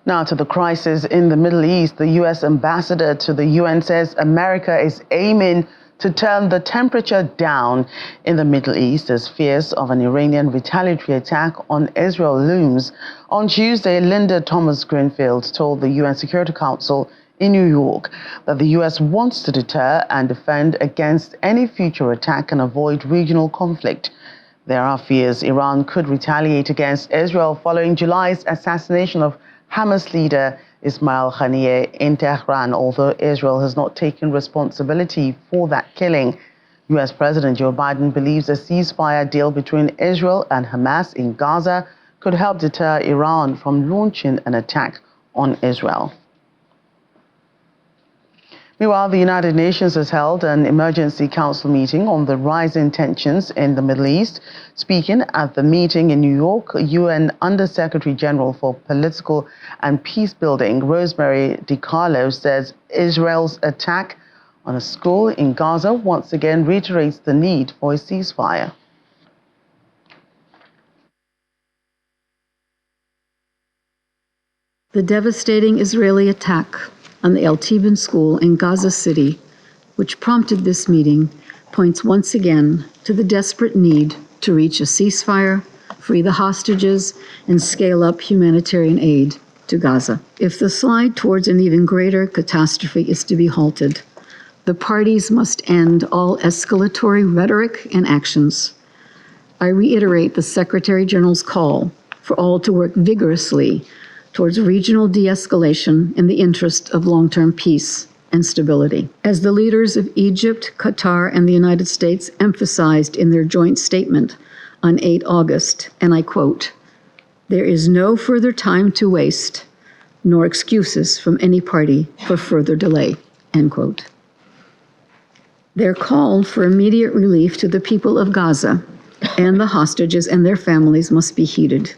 Now to the crisis in the Middle East. The U.S. ambassador to the UN says America is aiming to turn the temperature down in the Middle East as fears of an Iranian retaliatory attack on Israel looms. On Tuesday, Linda Thomas-Greenfield told the UN Security Council in New York that the U.S. wants to deter and defend against any future attack and avoid regional conflict. There are fears Iran could retaliate against Israel following July's assassination of Hamas leader Ismail Haniyeh in Tehran, although Israel has not taken responsibility for that killing. U.S. President Joe Biden believes a ceasefire deal between Israel and Hamas in Gaza could help deter Iran from launching an attack on Israel. Meanwhile, the United Nations has held an emergency council meeting on the rising tensions in the Middle East. Speaking at the meeting in New York, UN Under-Secretary General for Political and Peace Building, Rosemary DiCarlo, says Israel's attack on a school in Gaza once again reiterates the need for a ceasefire. The devastating Israeli attack on the El-Tiban school in Gaza City, which prompted this meeting, points once again to the desperate need to reach a ceasefire, free the hostages, and scale up humanitarian aid to Gaza. If the slide towards an even greater catastrophe is to be halted, the parties must end all escalatory rhetoric and actions. I reiterate the Secretary General's call for all to work vigorously towards regional de-escalation in the interest of long-term peace and stability. As the leaders of Egypt, Qatar, and the United States emphasized in their joint statement on 8 August, and I quote, "There is no further time to waste, nor excuses from any party for further delay," end quote. Their call for immediate relief to the people of Gaza and the hostages and their families must be heeded.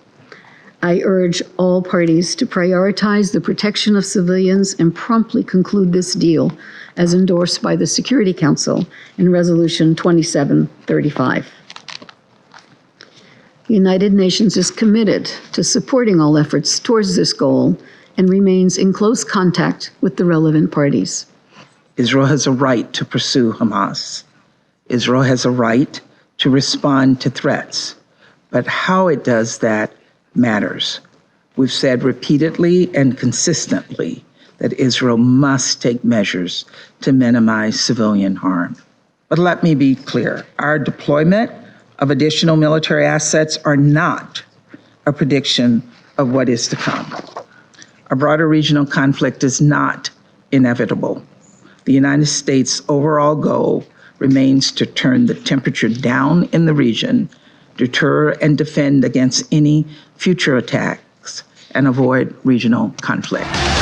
I urge all parties to prioritize the protection of civilians and promptly conclude this deal as endorsed by the Security Council in Resolution 2735. The United Nations is committed to supporting all efforts towards this goal and remains in close contact with the relevant parties. Israel has a right to pursue Hamas. Israel has a right to respond to threats. But how it does that matters. We've said repeatedly and consistently that Israel must take measures to minimize civilian harm. But let me be clear, our deployment of additional military assets are not a prediction of what is to come. A broader regional conflict is not inevitable. The United States' overall goal remains to turn the temperature down in the region, deter and defend against any future attacks, and avoid regional conflict.